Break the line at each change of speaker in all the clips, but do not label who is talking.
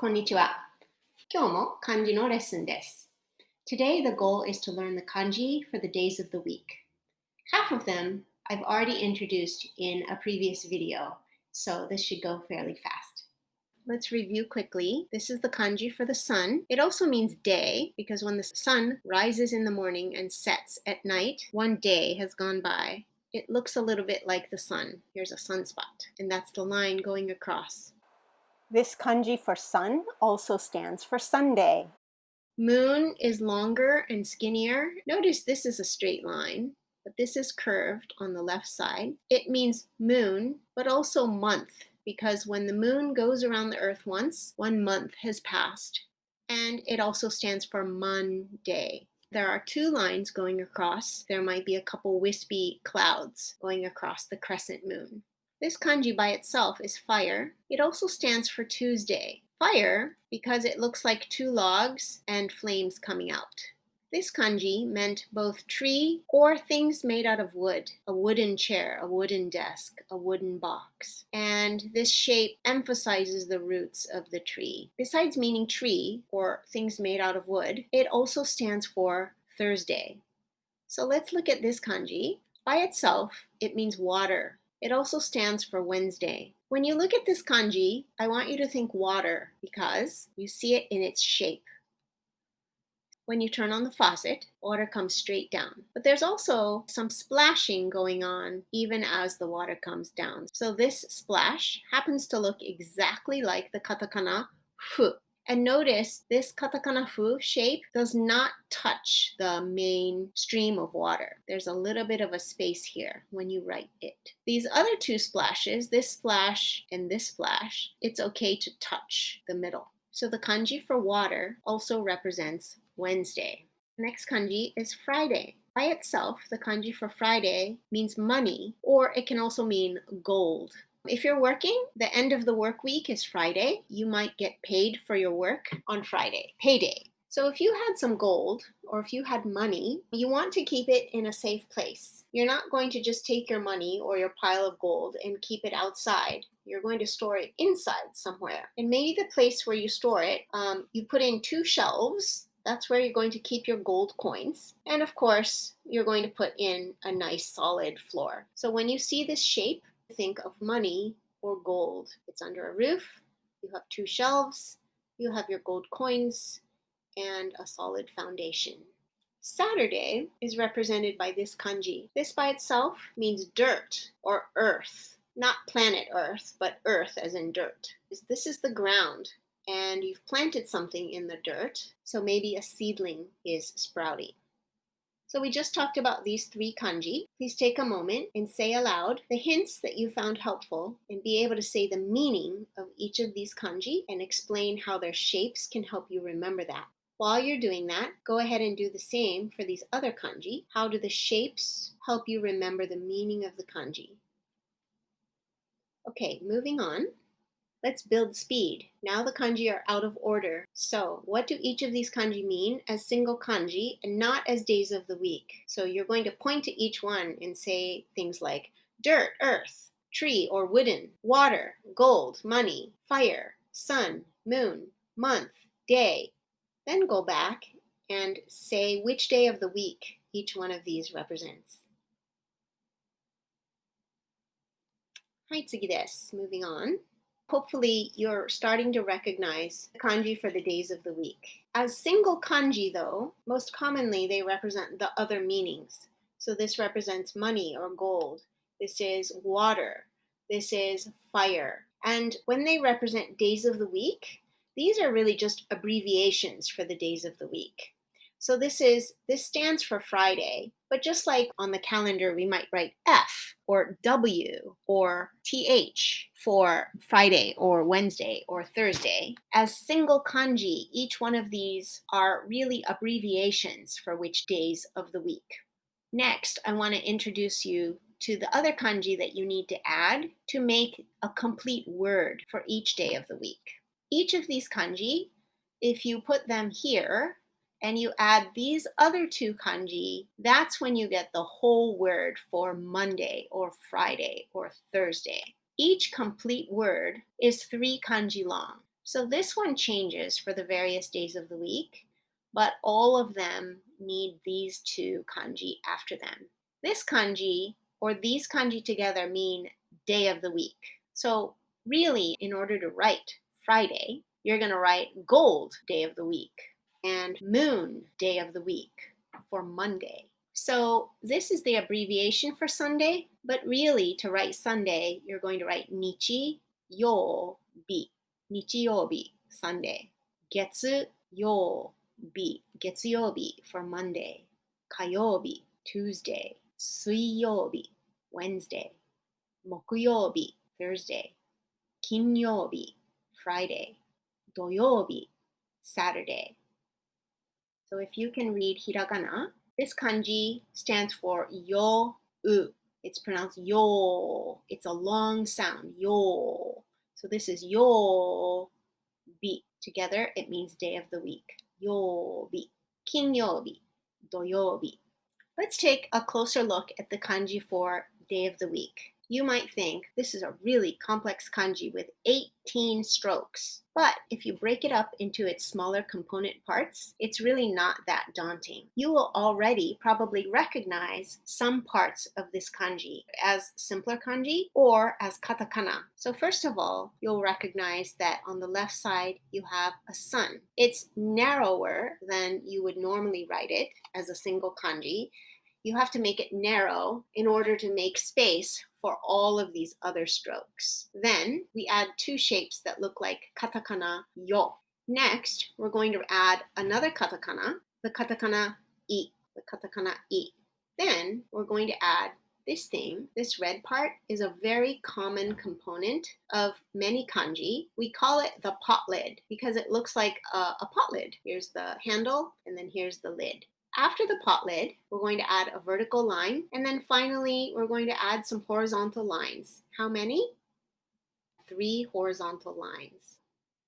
こんにちは。今日も漢字のレッスンです。Today the goal is to learn the kanji for the days of the week. Half of them I've already introduced in a previous video, so this should go fairly fast. Let's review quickly. This is the kanji for the sun. It also means day because when the sun rises in the morning and sets at night, one day has gone by. It looks a little bit like the sun. Here's a sunspot, and that's the line going across.
This kanji for sun also stands for Sunday.
Moon is longer and skinnier. Notice this is a straight line, but this is curved on the left side. It means moon, but also month, because when the moon goes around the earth once, 1 month has passed. And it also stands for Monday. There are 2 lines going across. There might be a couple wispy clouds going across the crescent moon. This kanji by itself is fire. It also stands for Tuesday. Fire because it looks like 2 logs and flames coming out. This kanji meant both tree or things made out of wood, a wooden chair, a wooden desk, a wooden box. And this shape emphasizes the roots of the tree. Besides meaning tree or things made out of wood, it also stands for Thursday. So let's look at this kanji. By itself, it means water. It also stands for Wednesday. When you look at this kanji, I want you to think water because you see it in its shape. When you turn on the faucet, water comes straight down. But there's also some splashing going on even as the water comes down. So this splash happens to look exactly like the katakana fu. And notice this katakana fu shape does not touch the main stream of water. There's a little bit of a space here when you write it. These other 2 splashes, this splash and this splash, it's okay to touch the middle. So the kanji for water also represents Wednesday. Next kanji is Friday. By itself, the kanji for Friday means money, or it can also mean gold. If you're working, the end of the work week is Friday. You might get paid for your work on Friday, payday. So if you had some gold or if you had money, you want to keep it in a safe place. You're not going to just take your money or your pile of gold and keep it outside. You're going to store it inside somewhere. And maybe the place where you store it, you put in 2 shelves. That's where you're going to keep your gold coins. And of course, you're going to put in a nice solid floor. So when you see this shape, think of money or gold. It's under a roof, you have 2 shelves, you have your gold coins, and a solid foundation. Saturday is represented by this kanji. This by itself means dirt or earth. Not planet Earth, but earth as in dirt. This is the ground, and you've planted something in the dirt, so maybe a seedling is sprouting. So we just talked about these 3 kanji. Please take a moment and say aloud the hints that you found helpful and be able to say the meaning of each of these kanji and explain how their shapes can help you remember that. While you're doing that, go ahead and do the same for these other kanji. How do the shapes help you remember the meaning of the kanji? Okay, moving on. Let's build speed. Now the kanji are out of order. So what do each of these kanji mean as single kanji and not as days of the week? So you're going to point to each one and say things like dirt, earth, tree or wooden, water, gold, money, fire, sun, moon, month, day. Then go back and say which day of the week each one of these represents. はい、次です。Moving on. Hopefully, you're starting to recognize the kanji for the days of the week. As single kanji, though, most commonly they represent the other meanings. So this represents money or gold. This is water. This is fire. And when they represent days of the week, these are really just abbreviations for the days of the week. So this stands for Friday, but just like on the calendar, we might write F or W or TH for Friday or Wednesday or Thursday. As single kanji, each one of these are really abbreviations for which days of the week. Next, I want to introduce you to the other kanji that you need to add to make a complete word for each day of the week. Each of these kanji, if you put them here, and you add these other 2 kanji, that's when you get the whole word for Monday or Friday or Thursday. Each complete word is 3 kanji long. So this one changes for the various days of the week, but all of them need these two kanji after them. This kanji or these kanji together mean day of the week. So really, in order to write Friday, you're going to write gold day of the week and moon day of the week for Monday. So this is the abbreviation for Sunday, but really to write Sunday, you're going to write Nichi Yo Bi. Nichiyobi, Sunday. Getsuyobi, Getsuyobi for Monday. Kayobi, Tuesday. Suiyobi, Wednesday. Mokuyobi, Thursday. Kinyobi, Friday. Doyobi, Saturday. So if you can read hiragana, this kanji stands for yo u. It's pronounced yo. It's a long sound, yo. So this is yo bi. Together, it means day of the week. Yobi. Kinyobi. Doyobi. Let's take a closer look at the kanji for day of the week. You might think this is a really complex kanji with 18 strokes. But if you break it up into its smaller component parts, it's really not that daunting. You will already probably recognize some parts of this kanji as simpler kanji or as katakana. So first of all, you'll recognize that on the left side you have a sun. It's narrower than you would normally write it as a single kanji. You have to make it narrow in order to make space for all of these other strokes. Then we add two shapes that look like katakana yo. Next, we're going to add another katakana, the katakana I, the katakana I. Then we're going to add this thing. This red part is a very common component of many kanji. We call it the pot lid because it looks like a pot lid. Here's the handle and then here's the lid. After the pot lid, we're going to add a vertical line, and then finally, we're going to add some horizontal lines. How many? 3 horizontal lines.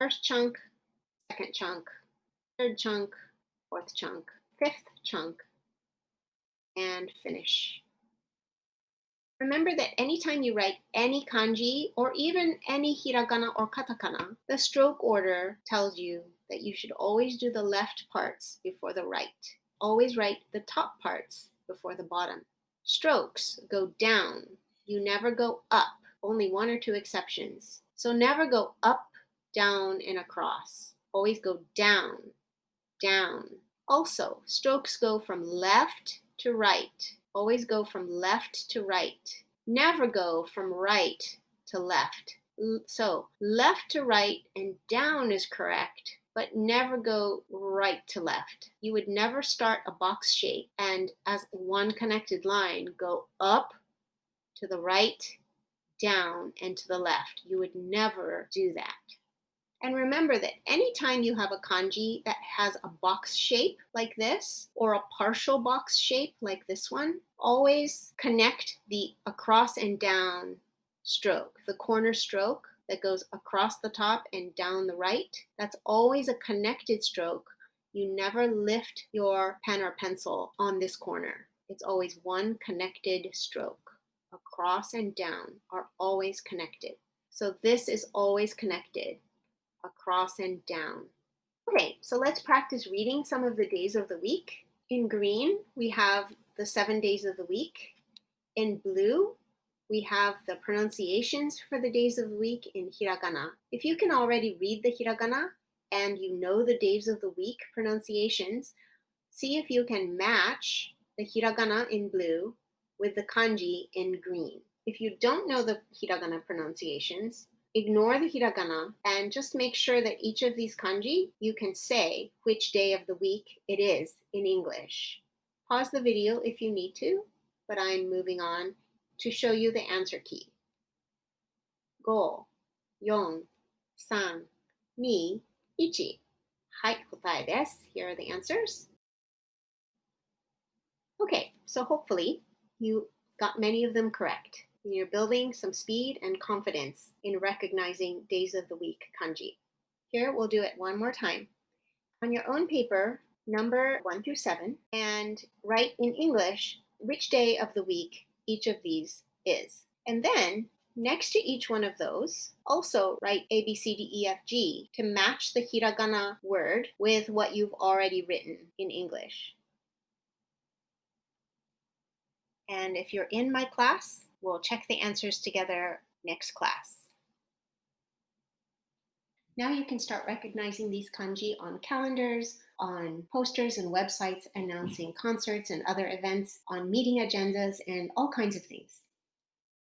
First chunk, second chunk, third chunk, fourth chunk, fifth chunk, and finish. Remember that anytime you write any kanji or even any hiragana or katakana, the stroke order tells you that you should always do the left parts before the right. Always write the top parts before the bottom. Strokes go down. You never go up. Only 1 or 2 exceptions. So never go up, down, and across. Always go down, down. Also, strokes go from left to right. Always go from left to right. Never go from right to left. So left to right and down is correct, but never go right to left. You would never start a box shape and as one connected line go up to the right, down, and to the left. You would never do that. And remember that anytime you have a kanji that has a box shape like this, or a partial box shape like this one, always connect the across and down stroke, the corner stroke that goes across the top and down the right. That's always a connected stroke. You never lift your pen or pencil on this corner. It's always one connected stroke. Across and down are always connected. So this is always connected. Across and down. Okay, so let's practice reading some of the days of the week. In green, we have the 7 days of the week. In blue, we have the pronunciations for the days of the week in hiragana. If you can already read the hiragana and you know the days of the week pronunciations, see if you can match the hiragana in blue with the kanji in green. If you don't know the hiragana pronunciations, ignore the hiragana and just make sure that each of these kanji you can say which day of the week it is in English. Pause the video if you need to, but I'm moving on to show you the answer key. 5、4、3、2、1。はい、答えです。Here are the answers. Okay, so hopefully you got many of them correct. You're building some speed and confidence in recognizing days of the week kanji. Here, we'll do it one more time. On your own paper, number 1 through 7, and write in English which day of the week each of these is. And then Next to each one of those, also write A, B, C, D, E, F, G to match the hiragana word with what you've already written in English. And if you're in my class, we'll check the answers together next class. Now you can start recognizing these kanji on calendars, on posters and websites announcing concerts and other events, on meeting agendas, and all kinds of things.